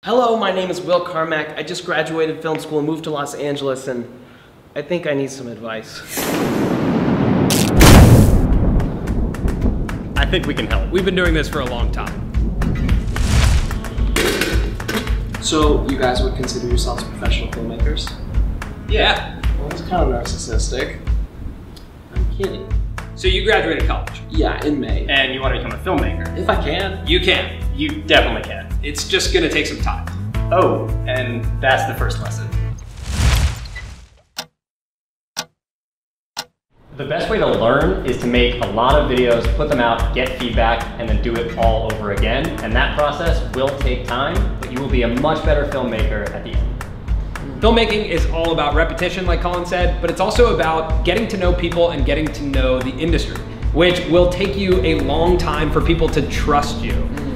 Hello, my name is Will Carmack. I just graduated film school and moved to Los Angeles, and I think I need some advice. I think we can help. We've been doing this for a long time. So, you guys would consider yourselves professional filmmakers? Yeah. Well, that's kind of narcissistic. I'm kidding. So you graduated college? Yeah, in May. And you want to become a filmmaker? If I can. You can. You definitely can. It's just gonna take some time. Oh, and that's the first lesson. The best way to learn is to make a lot of videos, put them out, get feedback, and then do it all over again. And that process will take time, but you will be a much better filmmaker at the end. Filmmaking is all about repetition, like Colin said, but it's also about getting to know people and getting to know the industry, which will take you a long time for people to trust you.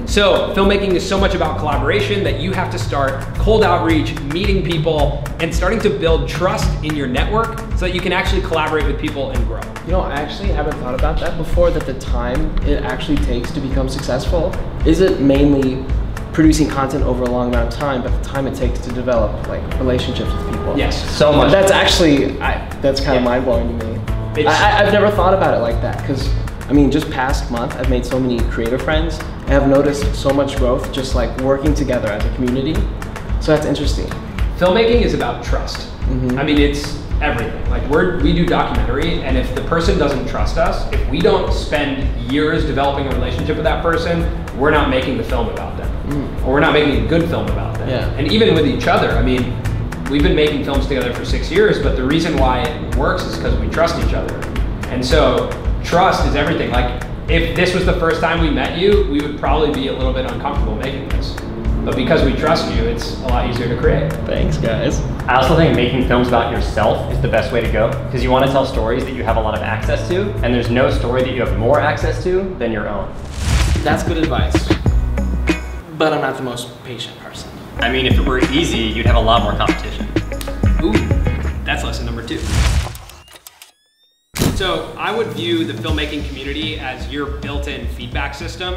So filmmaking is so much about collaboration that you have to start cold outreach, meeting people, and starting to build trust in your network so that you can actually collaborate with people and grow. You know, I actually haven't thought about that before, that the time it actually takes to become successful isn't mainly producing content over a long amount of time, but the time it takes to develop like relationships with people. Yes, so much. That's actually, that's kind of mind-blowing to me. I've never thought about it like that, because I mean, just past month, I've made so many creative friends. I have noticed so much growth just like working together as a community. So that's interesting. Filmmaking is about trust. I mean, it's everything. Like we do documentary, and if the person doesn't trust us, if we don't spend years developing a relationship with that person, we're not making the film about them. Or we're not making a good film about them. Yeah. And even with each other, I mean, we've been making films together for 6 years, but the reason why it works is because we trust each other. And so trust is everything. Like, if this was the first time we met you, we would probably be a little bit uncomfortable making this. But because we trust you, it's a lot easier to create. Thanks, guys. I also think making films about yourself is the best way to go, because you want to tell stories that you have a lot of access to, and there's no story that you have more access to than your own. That's good advice. But I'm not the most patient person. I mean, if it were easy, you'd have a lot more competition. Ooh, that's lesson number 2. So I would view the filmmaking community as your built-in feedback system.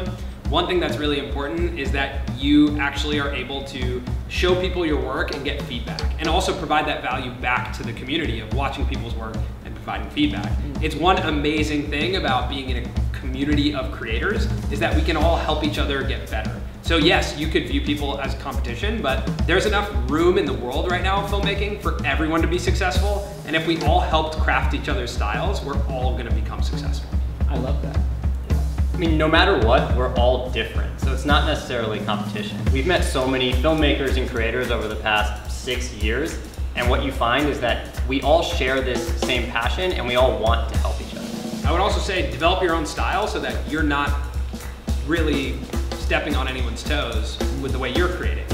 One thing that's really important is that you actually are able to show people your work and get feedback, and also provide that value back to the community of watching people's work and providing feedback. It's one amazing thing about being in a community of creators is that we can all help each other get better. So yes, you could view people as competition, but there's enough room in the world right now of filmmaking for everyone to be successful. And if we all helped craft each other's styles, we're all gonna become successful. I love that. I mean, no matter what, we're all different, so it's not necessarily competition. We've met so many filmmakers and creators over the past 6 years, and what you find is that we all share this same passion and we all want to help each other. I would also say develop your own style so that you're not really stepping on anyone's toes with the way you're creating.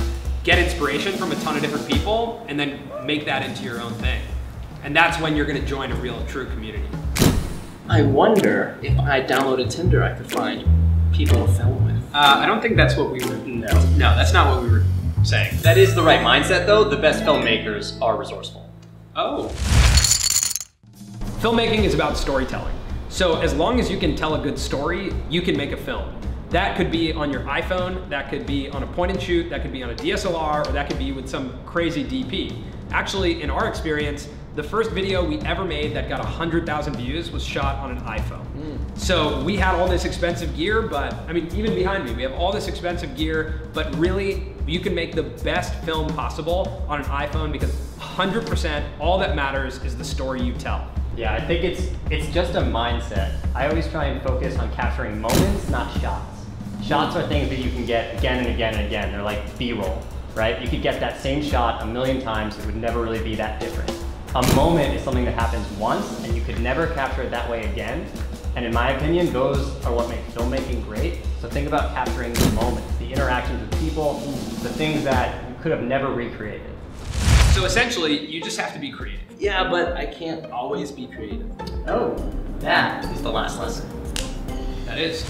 Get inspiration from a ton of different people and then make that into your own thing. And that's when you're gonna join a real, true community. I wonder if I downloaded Tinder, I could find people to film with. I don't think that's what we were, no, that's not what we were saying. That is the right mindset though. The best filmmakers are resourceful. Oh. Filmmaking is about storytelling. So as long as you can tell a good story, you can make a film. That could be on your iPhone, that could be on a point and shoot, that could be on a DSLR, or that could be with some crazy DP. Actually, in our experience, the first video we ever made that got 100,000 views was shot on an iPhone. So we had all this expensive gear, but I mean, even behind me, we have all this expensive gear, but really, you can make the best film possible on an iPhone because 100% all that matters is the story you tell. Yeah, I think it's just a mindset. I always try and focus on capturing moments, not shots. Shots are things that you can get again and again and again. They're like B-roll, right? You could get that same shot a million times. It would never really be that different. A moment is something that happens once, and you could never capture it that way again. And in my opinion, those are what make filmmaking great. So think about capturing the moments, the interactions with people, the things that you could have never recreated. So essentially, you just have to be creative. Yeah, but I can't always be creative. Oh, that is the last lesson. That is.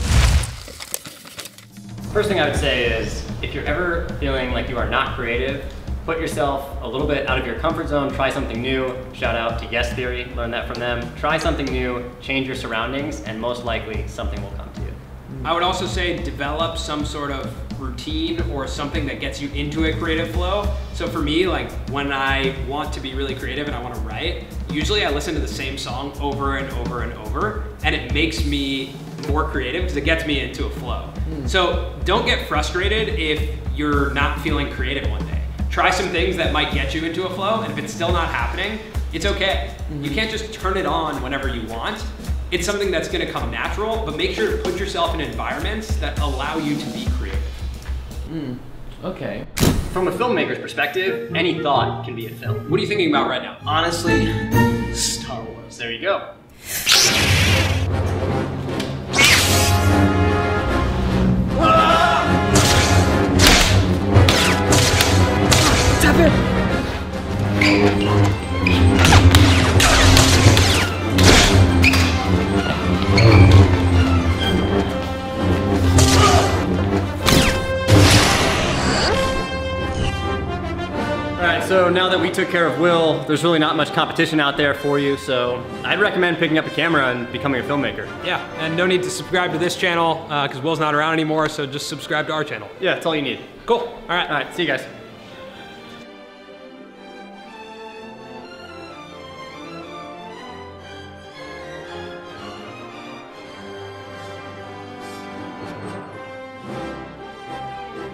First thing I would say is, if you're ever feeling like you are not creative, put yourself a little bit out of your comfort zone, try something new. Shout out to Yes Theory, learn that from them. Try something new, change your surroundings, and most likely something will come to you. I would also say develop some sort of routine or something that gets you into a creative flow. So for me, like when I want to be really creative and I want to write, usually I listen to the same song over and over and over, and it makes me more creative because it gets me into a flow. So don't get frustrated if you're not feeling creative one day. Try some things that might get you into a flow, and if it's still not happening, it's okay. You can't just turn it on whenever you want. It's something that's gonna come natural, but make sure to put yourself in environments that allow you to be creative. Okay. From a filmmaker's perspective, any thought can be a film. What are you thinking about right now? Honestly, Star Wars. There you go. Tap it! Alright, so now that we took care of Will, there's really not much competition out there for you, so I'd recommend picking up a camera and becoming a filmmaker. Yeah, and no need to subscribe to this channel because Will's not around anymore, so just subscribe to our channel. Yeah, that's all you need. Cool, all right. Alright, see you guys.